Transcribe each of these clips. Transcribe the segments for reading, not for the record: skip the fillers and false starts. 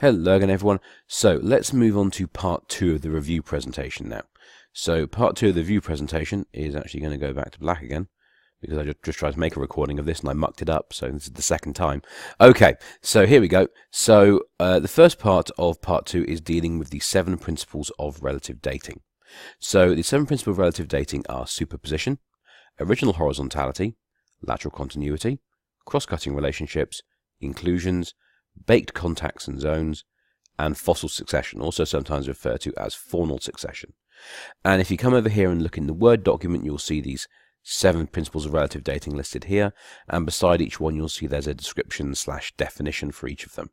Hello again everyone. So let's move on to part 2 of the review presentation now. So part 2 of the review presentation is actually going to go back to black again because I just tried to make a recording of this and I mucked it up, so this is the second time. Okay, so here we go. So the first part of part 2 is dealing with the 7 principles of relative dating. So the 7 principles of relative dating are superposition, original horizontality, lateral continuity, cross-cutting relationships, inclusions, baked contacts and zones, and fossil succession, also sometimes referred to as faunal succession. And if you come over here and look in the Word document, you'll see these 7 principles of relative dating listed here, and beside each one you'll see there's a description/definition for each of them.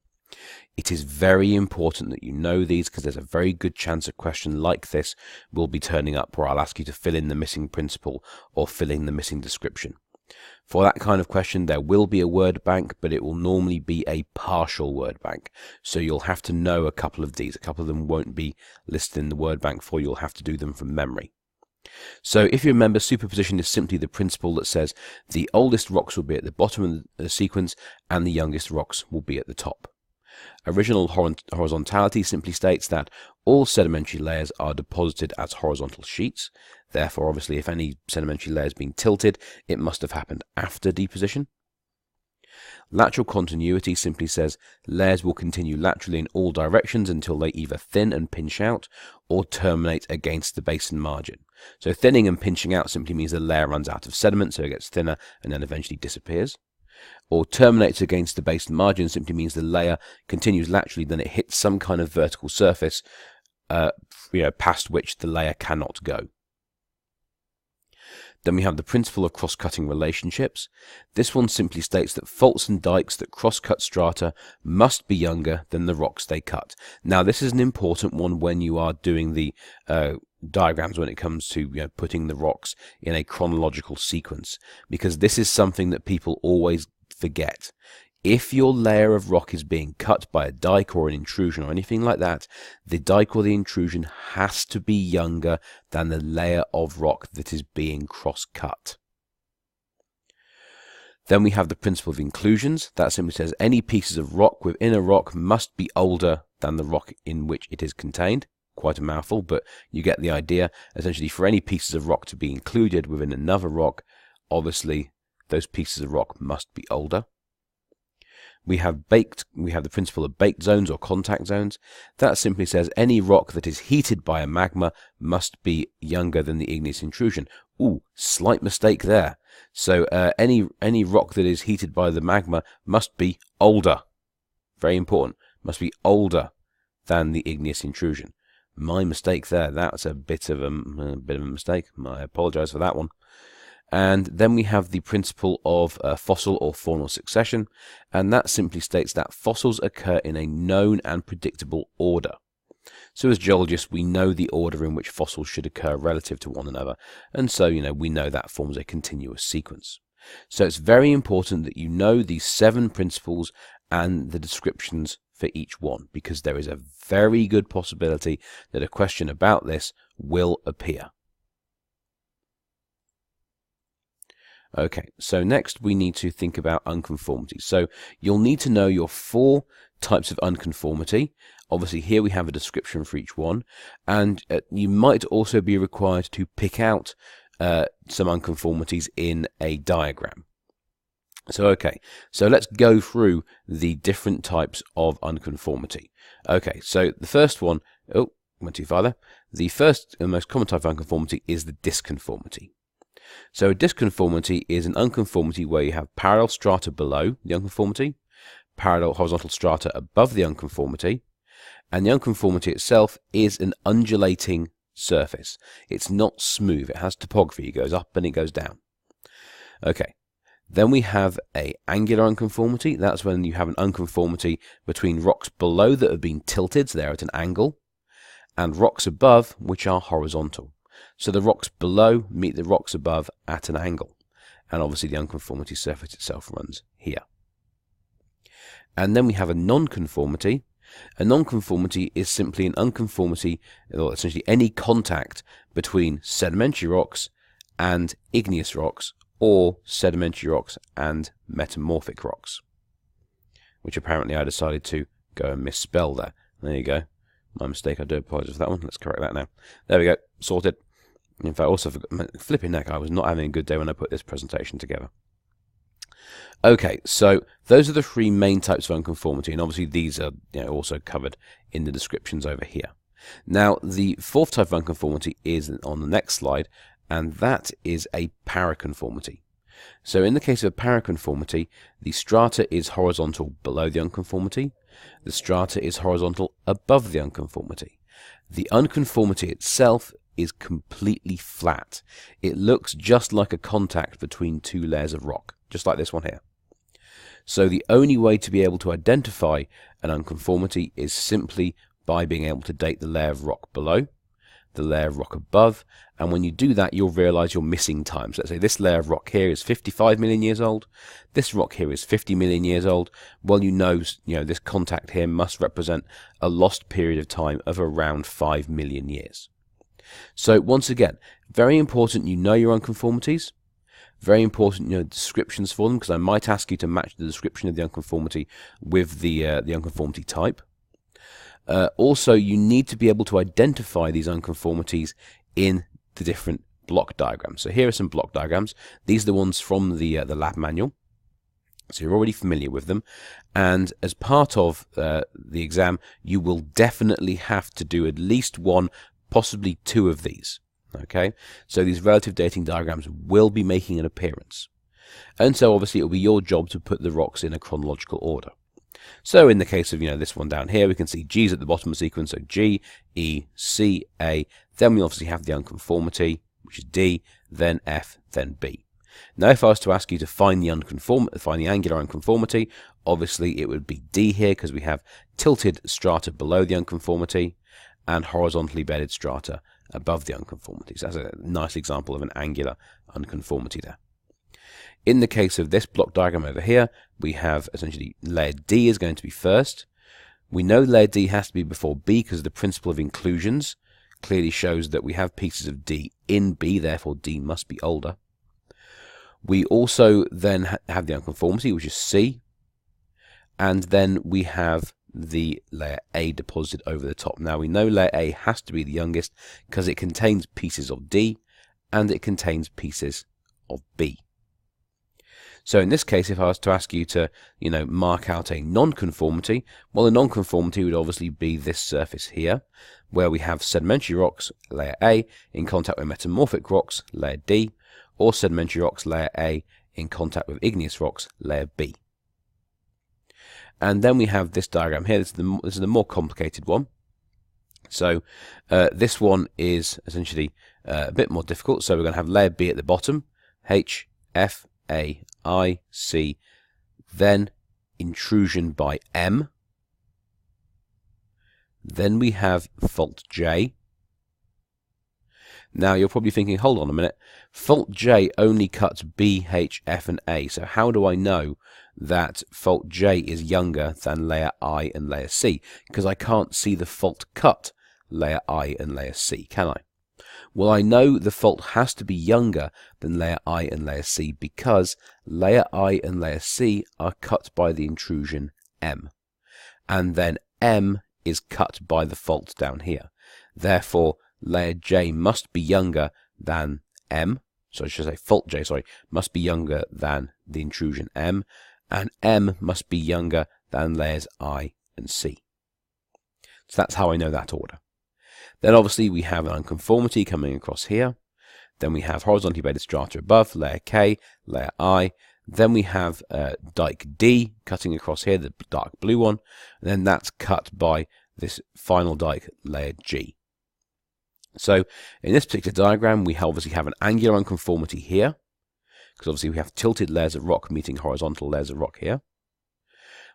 It is very important that you know these because there's a very good chance a question like this will be turning up where I'll ask you to fill in the missing principle or fill in the missing description. For that kind of question, there will be a word bank, but it will normally be a partial word bank. So you'll have to know a couple of these. A couple of them won't be listed in the word bank for you. You'll have to do them from memory. So if you remember, superposition is simply the principle that says the oldest rocks will be at the bottom of the sequence and the youngest rocks will be at the top. Original horizontality simply states that all sedimentary layers are deposited as horizontal sheets. Therefore, obviously, if any sedimentary layer has been tilted, it must have happened after deposition. Lateral continuity simply says layers will continue laterally in all directions until they either thin and pinch out or terminate against the basin margin. So thinning and pinching out simply means the layer runs out of sediment, so it gets thinner and then eventually disappears. Or terminates against the basin margin simply means the layer continues laterally, then it hits some kind of vertical surface past which the layer cannot go. Then we have the principle of cross-cutting relationships. This one simply states that faults and dikes that cross-cut strata must be younger than the rocks they cut. Now, this is an important one when you are doing the diagrams when it comes to putting the rocks in a chronological sequence, because this is something that people always forget. If your layer of rock is being cut by a dike or an intrusion or anything like that, the dike or the intrusion has to be younger than the layer of rock that is being cross-cut. Then we have the principle of inclusions. That simply says any pieces of rock within a rock must be older than the rock in which it is contained. Quite a mouthful, but you get the idea. Essentially, for any pieces of rock to be included within another rock, obviously those pieces of rock must be older. We have the principle of baked zones or contact zones. That simply says any rock that is heated by a magma must be younger than the igneous intrusion. Ooh, slight mistake there. So any rock that is heated by the magma must be older. Very important. Must be older than the igneous intrusion. My mistake there. That's a bit of a mistake. I apologize for that one. And then we have the principle of fossil or faunal succession, and that simply states that fossils occur in a known and predictable order. So as geologists, we know the order in which fossils should occur relative to one another, and so we know that forms a continuous sequence. So it's very important that you know these 7 principles and the descriptions for each one, because there is a very good possibility that a question about this will appear. Okay, so next we need to think about unconformity. So you'll need to know your 4 types of unconformity. Obviously here we have a description for each one, and you might also be required to pick out some unconformities in a diagram. So let's go through the different types of unconformity. Okay, so the first one, went too far there. The first and most common type of unconformity is the disconformity. So a disconformity is an unconformity where you have parallel strata below the unconformity, parallel horizontal strata above the unconformity, and the unconformity itself is an undulating surface. It's not smooth. It has topography. It goes up and it goes down. Okay. Then we have a angular unconformity. That's when you have an unconformity between rocks below that have been tilted, so they're at an angle, and rocks above which are horizontal. So the rocks below meet the rocks above at an angle. And obviously the unconformity surface itself runs here. And then we have a nonconformity. A nonconformity is simply an unconformity, or essentially any contact between sedimentary rocks and igneous rocks, or sedimentary rocks and metamorphic rocks, which apparently I decided to go and misspell there. There you go. My mistake. I do apologize for that one. Let's correct that now. There we go. Sorted. In fact, I also forgot, flipping neck, I was not having a good day when I put this presentation together. Okay, so those are the three main types of unconformity, and obviously these are also covered in the descriptions over here. Now, the fourth type of unconformity is on the next slide, and that is a paraconformity. So in the case of a paraconformity, the strata is horizontal below the unconformity. The strata is horizontal above the unconformity. The unconformity itself is completely flat. It looks just like a contact between two layers of rock, just like this one here. So the only way to be able to identify an unconformity is simply by being able to date the layer of rock below, the layer of rock above, and when you do that, you'll realize you're missing time. So let's say this layer of rock here is 55 million years old, this rock here is 50 million years old. Well, you know this contact here must represent a lost period of time of around 5 million years. So once again, very important you know your unconformities. Very important descriptions for them, because I might ask you to match the description of the unconformity with the unconformity type. Also, you need to be able to identify these unconformities in the different block diagrams. So here are some block diagrams. These are the ones from the lab manual. So you're already familiar with them. And as part of the exam, you will definitely have to do at least one, possibly two of these. Okay, so these relative dating diagrams will be making an appearance. And so obviously it will be your job to put the rocks in a chronological order. So in the case of this one down here, we can see G's at the bottom of the sequence, so G, E, C, A. Then we obviously have the unconformity, which is D, then F, then B. Now if I was to ask you to find the angular unconformity, obviously it would be D here, because we have tilted strata below the unconformity and horizontally bedded strata above the unconformity. So that's a nice example of an angular unconformity there. In the case of this block diagram over here, we have essentially layer D is going to be first. We know layer D has to be before B because the principle of inclusions clearly shows that we have pieces of D in B, therefore D must be older. We also then have the unconformity, which is C, and then we have the layer A deposited over the top. Now we know layer A has to be the youngest because it contains pieces of D and it contains pieces of B. So in this case, if I was to ask you to, mark out a non-conformity, well, the non-conformity would obviously be this surface here, where we have sedimentary rocks, layer A, in contact with metamorphic rocks, layer D, or sedimentary rocks, layer A, in contact with igneous rocks, layer B. And then we have this diagram here. This is the more complicated one. So this one is essentially a bit more difficult. So we're going to have layer B at the bottom, H, F, A, I, C, then intrusion by M. Then we have fault J. Now you're probably thinking, hold on a minute, fault J only cuts B, H, F, and A. So how do I know that fault J is younger than layer I and layer C? Because I can't see the fault cut layer I and layer C, can I? Well, I know the fault has to be younger than layer I and layer C because layer I and layer C are cut by the intrusion M. And then M is cut by the fault down here. Therefore, layer J must be younger than M. So I should say fault J, must be younger than the intrusion M. And M must be younger than layers I and C. So that's how I know that order. Then obviously we have an unconformity coming across here. Then we have horizontally bedded strata above, layer K, layer I. Then we have dike D cutting across here, the dark blue one. And then that's cut by this final dike, layer G. So in this particular diagram, we obviously have an angular unconformity here, because obviously we have tilted layers of rock meeting horizontal layers of rock here.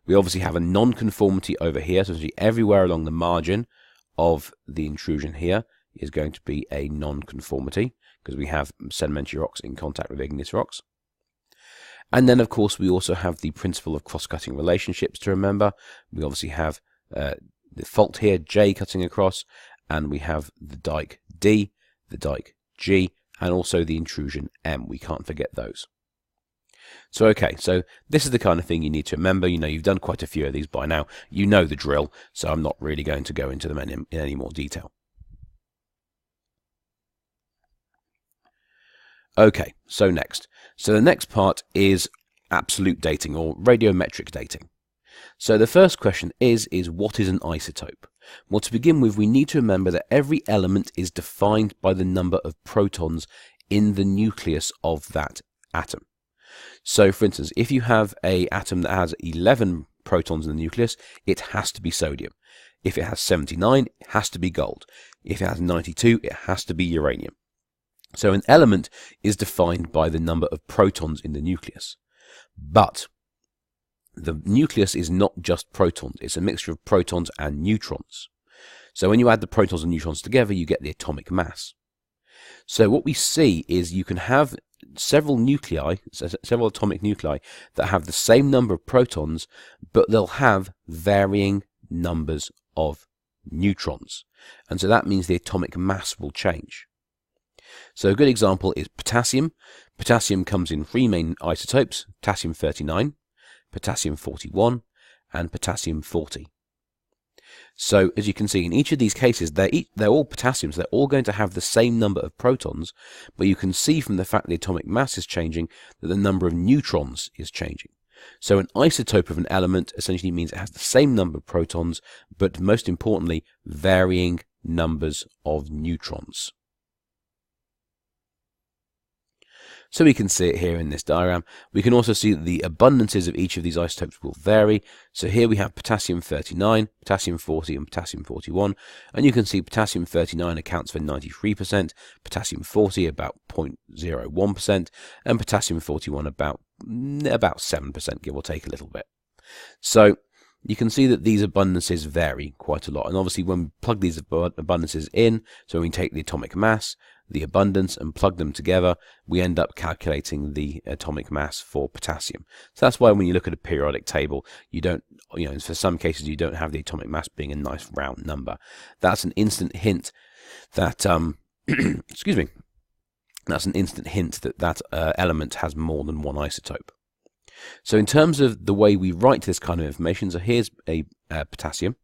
We obviously have a non-conformity over here, so everywhere along the margin of the intrusion here is going to be a non-conformity, because we have sedimentary rocks in contact with igneous rocks. And then, of course, we also have the principle of cross-cutting relationships to remember. We obviously have the fault here, J, cutting across, and we have the dike D, the dike G, and also the intrusion M. We can't forget those. So okay, so this is the kind of thing you need to remember. You know, you've done quite a few of these by now. You know the drill, so I'm not really going to go into them in any more detail. Okay, so next. So the next part is absolute dating or radiometric dating. So the first question is what is an isotope? Well, to begin with, we need to remember that every element is defined by the number of protons in the nucleus of that atom. So, for instance, if you have an atom that has 11 protons in the nucleus, it has to be sodium. If it has 79, it has to be gold. If it has 92, it has to be uranium. So an element is defined by the number of protons in the nucleus. But the nucleus is not just protons, it's a mixture of protons and neutrons. So when you add the protons and neutrons together, you get the atomic mass. So what we see is you can have several nuclei, several atomic nuclei that have the same number of protons, but they'll have varying numbers of neutrons. And so that means the atomic mass will change. So a good example is potassium. Potassium comes in three main isotopes: potassium-39, potassium-41, and potassium-40. So as you can see, in each of these cases, they're all potassiums. They're all going to have the same number of protons, but you can see from the fact the atomic mass is changing that the number of neutrons is changing. So an isotope of an element essentially means it has the same number of protons, but most importantly, varying numbers of neutrons. So we can see it here in this diagram. We can also see that the abundances of each of these isotopes will vary. So here we have potassium-39, potassium-40 and potassium-41. And you can see potassium-39 accounts for 93%, potassium-40 about 0.01%, and potassium-41 about 7%, give or take a little bit. So you can see that these abundances vary quite a lot. And obviously when we plug these abundances in, so when we take the atomic mass, the abundance, and plug them together, we end up calculating the atomic mass for potassium. So that's why when you look at a periodic table, you don't, for some cases you don't have the atomic mass being a nice round number. That's an instant hint that, excuse me, that's an instant hint that that element has more than one isotope. So in terms of the way we write this kind of information, so here's a potassium.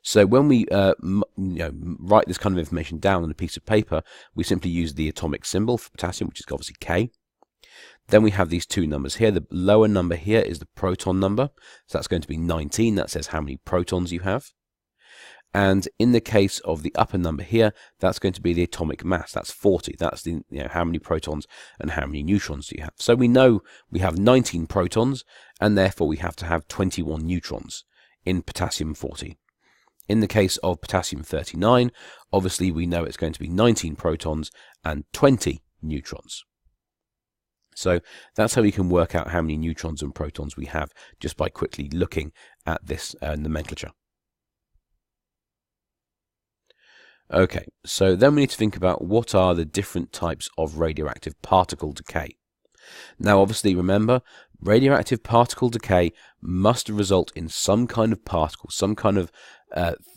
So when we write this kind of information down on a piece of paper, we simply use the atomic symbol for potassium, which is obviously K. Then we have these two numbers here. The lower number here is the proton number. So that's going to be 19. That says how many protons you have. And in the case of the upper number here, that's going to be the atomic mass. That's 40. That's the how many protons and how many neutrons do you have. So we know we have 19 protons, and therefore we have to have 21 neutrons in potassium-40. In the case of potassium-39, obviously we know it's going to be 19 protons and 20 neutrons. So that's how we can work out how many neutrons and protons we have just by quickly looking at this nomenclature. Okay, so then we need to think about what are the different types of radioactive particle decay. Now obviously remember, radioactive particle decay must result in some kind of particle, some kind of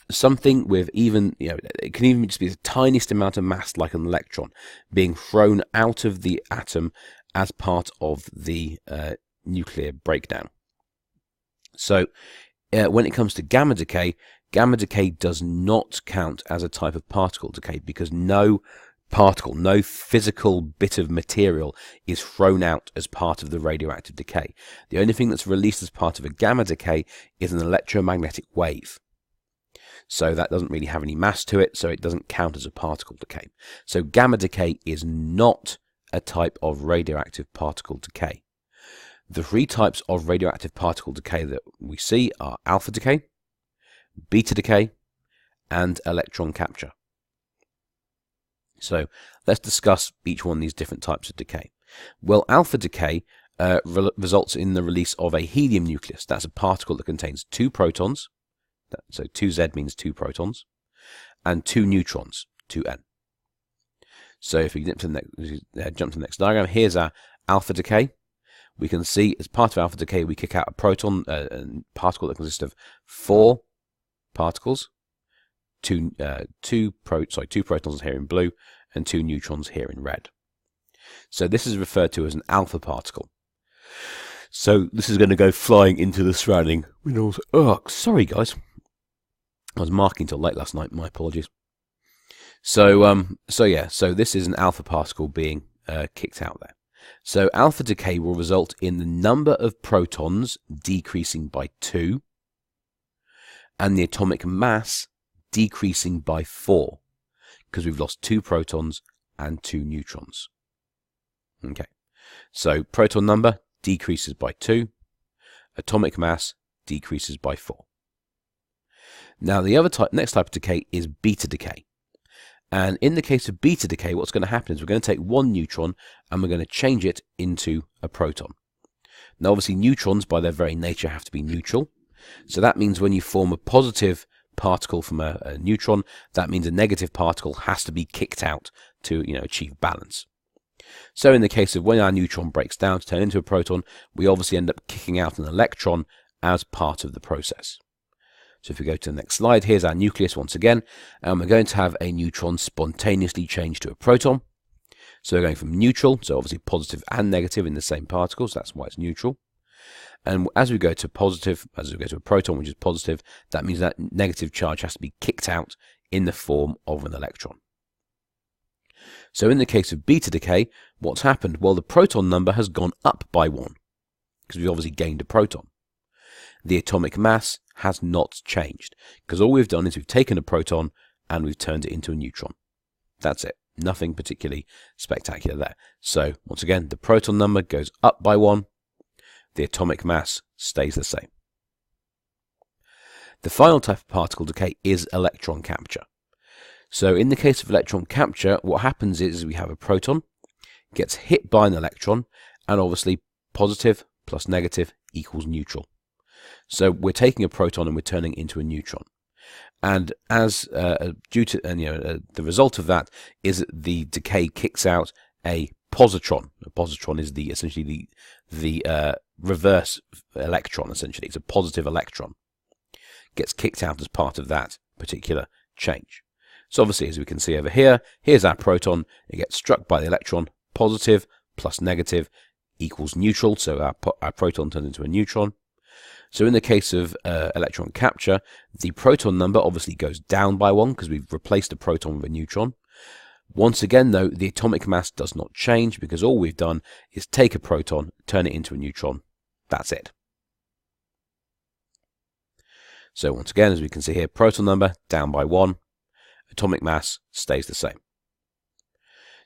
something with even, it can even just be the tiniest amount of mass like an electron being thrown out of the atom as part of the nuclear breakdown. So when it comes to gamma decay does not count as a type of particle decay because no particle, no physical bit of material is thrown out as part of the radioactive decay. The only thing that's released as part of a gamma decay is an electromagnetic wave. So that doesn't really have any mass to it, so it doesn't count as a particle decay. So gamma decay is not a type of radioactive particle decay. The three types of radioactive particle decay that we see are alpha decay, beta decay, and electron capture. So let's discuss each one of these different types of decay. Well, alpha decay results in the release of a helium nucleus. That's a particle that contains 2 protons. So 2Z means 2 protons, and 2 neutrons, 2N. So if we jump to the next diagram, here's our alpha decay. We can see as part of alpha decay, we kick out a proton, a particle that consists of 4 particles, 2 protons here in blue, and 2 neutrons here in red. So this is referred to as an alpha particle. So this is going to go flying into the surrounding minerals. Oh, sorry guys. I was marking till late last night. My apologies. So this is an alpha particle being kicked out there. So alpha decay will result in the number of protons decreasing by 2 and the atomic mass decreasing by 4 because we've lost 2 protons and 2 neutrons. Okay, so proton number decreases by 2, atomic mass decreases by 4. Now the next type of decay is beta decay. And in the case of beta decay, what's going to happen is we're going to take 1 neutron and we're going to change it into a proton. Now obviously neutrons by their very nature have to be neutral. So that means when you form a positive particle from a neutron, that means a negative particle has to be kicked out to achieve balance. So in the case of when our neutron breaks down to turn into a proton, we obviously end up kicking out an electron as part of the process. So if we go to the next slide, here's our nucleus once again, and we're going to have a neutron spontaneously change to a proton. So we're going from neutral, so obviously positive and negative in the same particles, that's why it's neutral. And as we go to positive, as we go to a proton which is positive, that means that negative charge has to be kicked out in the form of an electron. So in the case of beta decay, what's happened? Well, the proton number has gone up by 1, because we've obviously gained a proton. The atomic mass has not changed, because all we've done is we've taken a proton and we've turned it into a neutron. That's it. Nothing particularly spectacular there. So once again, the proton number goes up by 1. The atomic mass stays the same. The final type of particle decay is electron capture. So in the case of electron capture, what happens is we have a proton, gets hit by an electron, and obviously positive plus negative equals neutral. So we're taking a proton and we're turning it into a neutron. And as due to the result of that is that the decay kicks out a positron. A positron is essentially the reverse electron. Essentially, it's a positive electron. Gets kicked out as part of that particular change. So obviously, as we can see over here, here's our proton. It gets struck by the electron. Positive plus negative equals neutral. So our proton turns into a neutron. So in the case of electron capture, the proton number obviously goes down by 1 because we've replaced a proton with a neutron. Once again, though, the atomic mass does not change because all we've done is take a proton, turn it into a neutron. That's it. So once again, as we can see here, proton number down by 1. Atomic mass stays the same.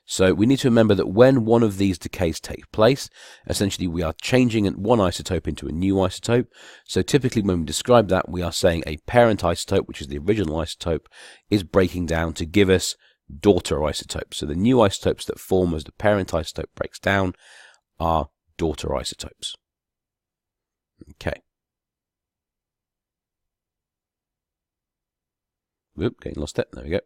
So we need to remember that when one of these decays take place, essentially we are changing one isotope into a new isotope. So typically when we describe that, we are saying a parent isotope, which is the original isotope, is breaking down to give us daughter isotopes. So the new isotopes that form as the parent isotope breaks down are daughter isotopes. Okay. Whoop, getting lost it. There we go.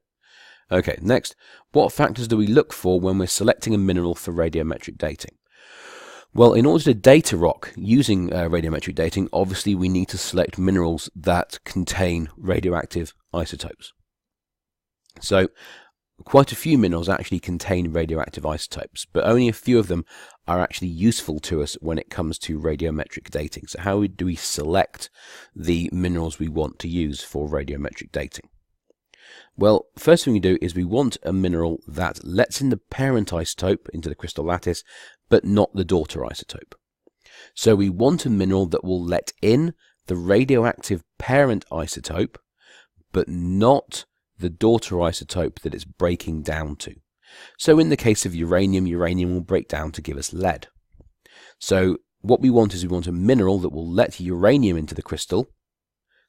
Okay, next, what factors do we look for when we're selecting a mineral for radiometric dating? Well, in order to date a rock using radiometric dating, obviously we need to select minerals that contain radioactive isotopes. So, quite a few minerals actually contain radioactive isotopes, but only a few of them are actually useful to us when it comes to radiometric dating. So how do we select the minerals we want to use for radiometric dating? Well, first thing we do is we want a mineral that lets in the parent isotope into the crystal lattice, but not the daughter isotope. So we want a mineral that will let in the radioactive parent isotope, but not the daughter isotope that it's breaking down to. So in the case of uranium, uranium will break down to give us lead. So what we want is we want a mineral that will let uranium into the crystal,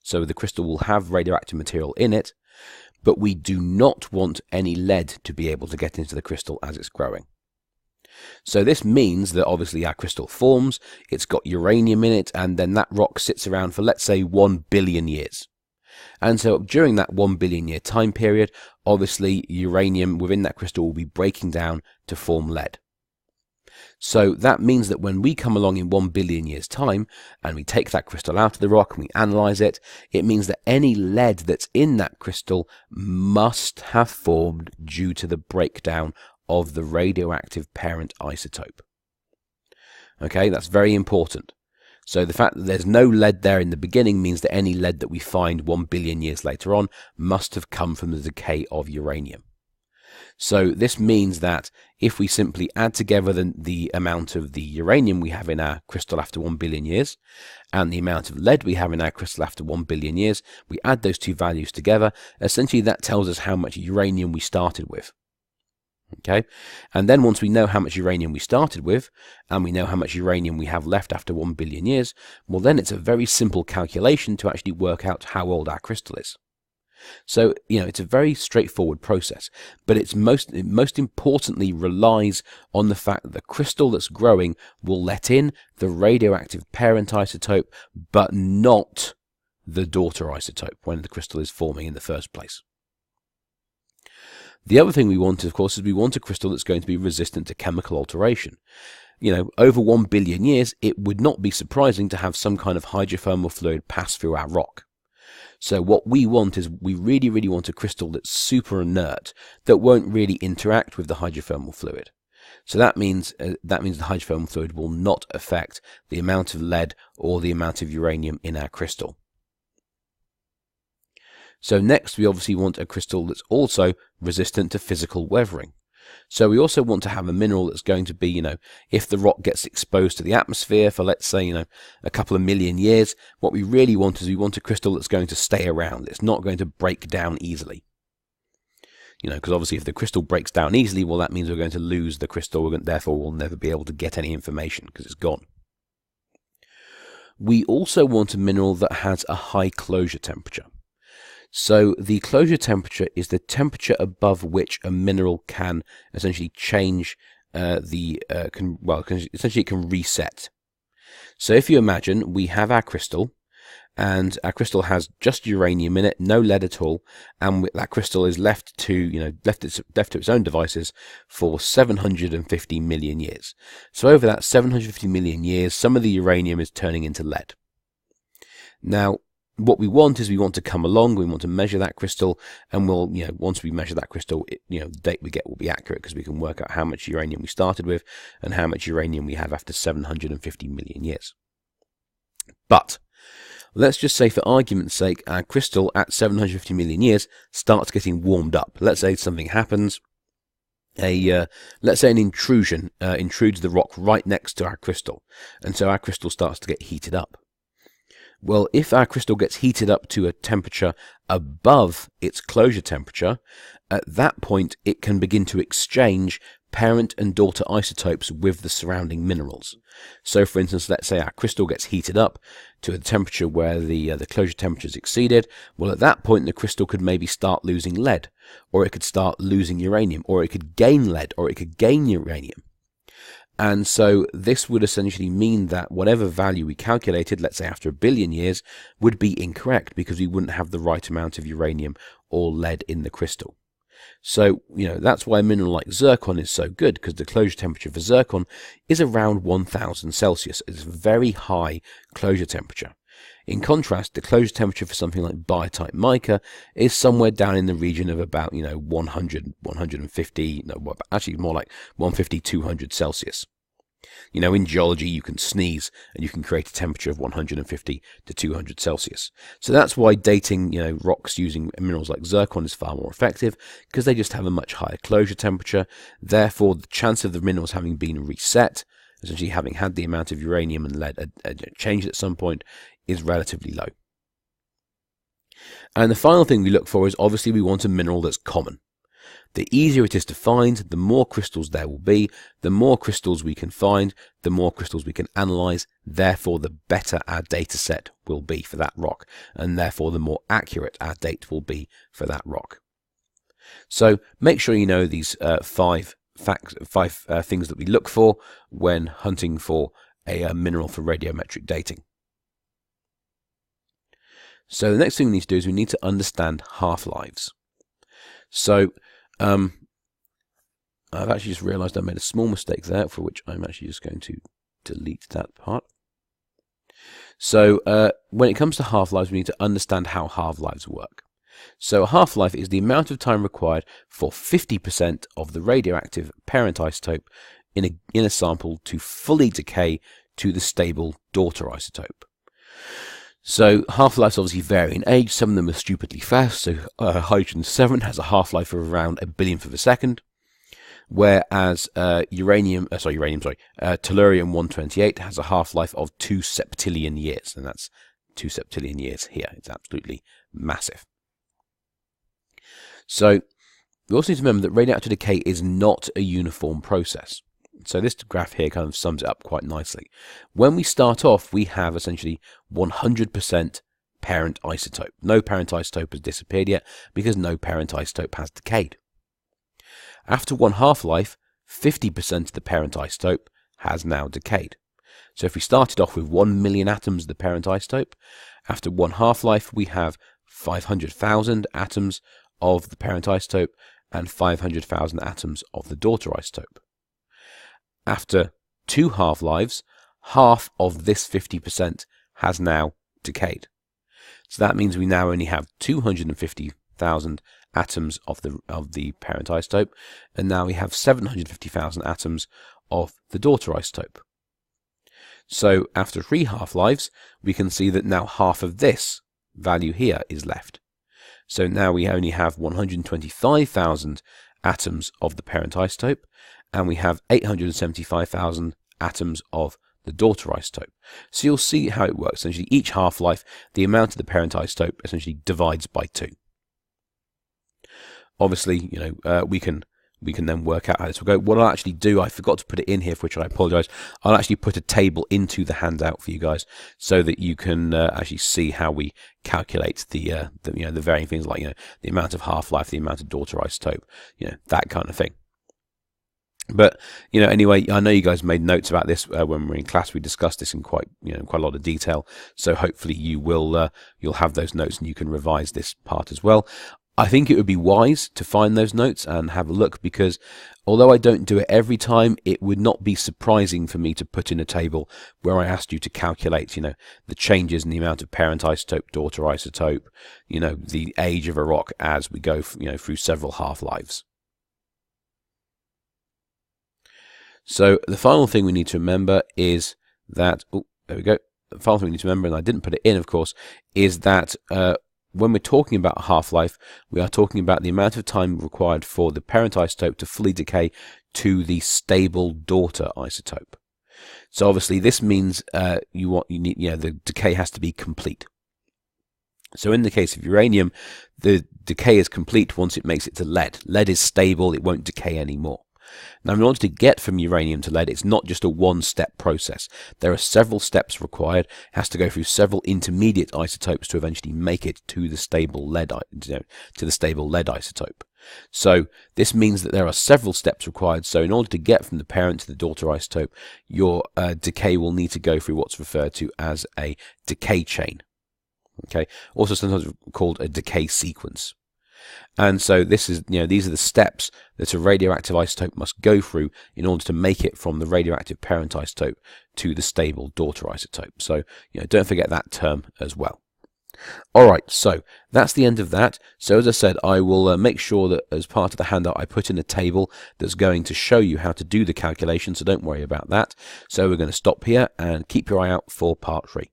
so the crystal will have radioactive material in it, but we do not want any lead to be able to get into the crystal as it's growing. So this means that obviously our crystal forms, it's got uranium in it, and then that rock sits around for, let's say, 1 billion years. And so during that 1 billion year time period, obviously uranium within that crystal will be breaking down to form lead. So that means that when we come along in 1 billion years time and we take that crystal out of the rock and we analyze it, it means that any lead that's in that crystal must have formed due to the breakdown of the radioactive parent isotope. Okay, that's very important. So the fact that there's no lead there in the beginning means that any lead that we find 1 billion years later on must have come from the decay of uranium. So this means that if we simply add together the amount of the uranium we have in our crystal after 1 billion years and the amount of lead we have in our crystal after 1 billion years, we add those two values together, essentially that tells us how much uranium we started with. Okay, and then once we know how much uranium we started with, and we know how much uranium we have left after 1 billion years, well then it's a very simple calculation to actually work out how old our crystal is. So, it's a very straightforward process, but it most importantly relies on the fact that the crystal that's growing will let in the radioactive parent isotope, but not the daughter isotope when the crystal is forming in the first place. The other thing we want, of course, is we want a crystal that's going to be resistant to chemical alteration. Over 1 billion years, it would not be surprising to have some kind of hydrothermal fluid pass through our rock. So what we want is we really, really want a crystal that's super inert, that won't really interact with the hydrothermal fluid. So that means the hydrothermal fluid will not affect the amount of lead or the amount of uranium in our crystal. So next, we obviously want a crystal that's also resistant to physical weathering. So we also want to have a mineral that's going to be, if the rock gets exposed to the atmosphere for, let's say, a couple of million years, what we really want is we want a crystal that's going to stay around. It's not going to break down easily. Because obviously if the crystal breaks down easily, well, that means we're going to lose the crystal. Therefore, we'll never be able to get any information because it's gone. We also want a mineral that has a high closure temperature. So the closure temperature is the temperature above which a mineral can essentially change essentially it can reset. So if you imagine we have our crystal, and our crystal has just uranium in it, no lead at all, and that crystal is left to its own devices for 750 million years. So over that 750 million years, some of the uranium is turning into lead. Now, what we want is we want to come along, we want to measure that crystal, and we'll, once we measure that crystal, the date we get will be accurate because we can work out how much uranium we started with and how much uranium we have after 750 million years. But let's just say, for argument's sake, our crystal at 750 million years starts getting warmed up. Let's say something happens. Let's say an intrusion intrudes the rock right next to our crystal, and so our crystal starts to get heated up. Well, if our crystal gets heated up to a temperature above its closure temperature, at that point it can begin to exchange parent and daughter isotopes with the surrounding minerals. So, for instance, let's say our crystal gets heated up to a temperature where the closure temperature is exceeded. Well, at that point the crystal could maybe start losing lead, or it could start losing uranium, or it could gain lead, or it could gain uranium. And so this would essentially mean that whatever value we calculated, let's say after 1 billion years, would be incorrect because we wouldn't have the right amount of uranium or lead in the crystal. So, that's why a mineral like zircon is so good, because the closure temperature for zircon is around 1000 Celsius. It's a very high closure temperature. In contrast, the closure temperature for something like biotite mica is somewhere down in the region of about, 100, 150, actually more like 150, 200 Celsius. In geology, you can sneeze and you can create a temperature of 150 to 200 Celsius. So that's why dating, rocks using minerals like zircon is far more effective, because they just have a much higher closure temperature. Therefore, the chance of the minerals having been reset, essentially having had the amount of uranium and lead changed at some point, is relatively low. And the final thing we look for is, obviously, we want a mineral that's common. The easier it is to find, the more crystals there will be. The more crystals we can find, the more crystals we can analyze. Therefore, the better our data set will be for that rock, and therefore the more accurate our date will be for that rock. So make sure you know these five things that we look for when hunting for a mineral for radiometric dating. So the next thing we need to do is we need to understand half-lives. So I've actually just realized I made a small mistake there, for which I'm actually just going to delete that part. So when it comes to half-lives, we need to understand how half-lives work. So a half-life is the amount of time required for 50% of the radioactive parent isotope in a sample to fully decay to the stable daughter isotope. So half-lives obviously vary in age. Some of them are stupidly fast. So hydrogen-7 has a half-life of around a billionth of a second, whereas tellurium-128 has a half-life of 2 septillion years, and that's 2 septillion years here. It's absolutely massive. So we also need to remember that radioactive decay is not a uniform process. So this graph here kind of sums it up quite nicely. When we start off, we have essentially 100% parent isotope. No parent isotope has disappeared yet because no parent isotope has decayed. After one half-life, 50% of the parent isotope has now decayed. So if we started off with 1 million atoms of the parent isotope, after one half-life we have 500,000 atoms of the parent isotope and 500,000 atoms of the daughter isotope. After two half-lives, half of this 50% has now decayed. So that means we now only have 250,000 atoms of the parent isotope, and now we have 750,000 atoms of the daughter isotope. So after 3 half-lives, we can see that now half of this value here is left. So now we only have 125,000 atoms of the parent isotope, and we have 875,000 atoms of the daughter isotope. So you'll see how it works. Essentially, each half-life, the amount of the parent isotope essentially divides by 2. Obviously, we can then work out how this will go. What I'll actually do, I forgot to put it in here, for which I apologise. I'll actually put a table into the handout for you guys, so that you can actually see how we calculate the varying things like the amount of half-life, the amount of daughter isotope, that kind of thing. But anyway, I know you guys made notes about this when we were in class. We discussed this in quite a lot of detail. So hopefully you'll have those notes and you can revise this part as well. I think it would be wise to find those notes and have a look, because although I don't do it every time, it would not be surprising for me to put in a table where I asked you to calculate, the changes in the amount of parent isotope, daughter isotope, the age of a rock as we go, through several half-lives. So the final thing we need to remember is that, there we go. The final thing we need to remember, and I didn't put it in, of course, is that when we're talking about a half-life, we are talking about the amount of time required for the parent isotope to fully decay to the stable daughter isotope. So obviously this means the decay has to be complete. So in the case of uranium, the decay is complete once it makes it to lead. Lead is stable, it won't decay anymore. Now, in order to get from uranium to lead, it's not just a one-step process. There are several steps required. It has to go through several intermediate isotopes to eventually make it to the stable lead, isotope. So this means that there are several steps required. So in order to get from the parent to the daughter isotope, your decay will need to go through what's referred to as a decay chain. Okay, also sometimes called a decay sequence. And so this is, these are the steps that a radioactive isotope must go through in order to make it from the radioactive parent isotope to the stable daughter isotope. So, don't forget that term as well. Alright, so that's the end of that. So as I said, I will make sure that as part of the handout I put in a table that's going to show you how to do the calculation, so don't worry about that. So we're going to stop here and keep your eye out for part 3.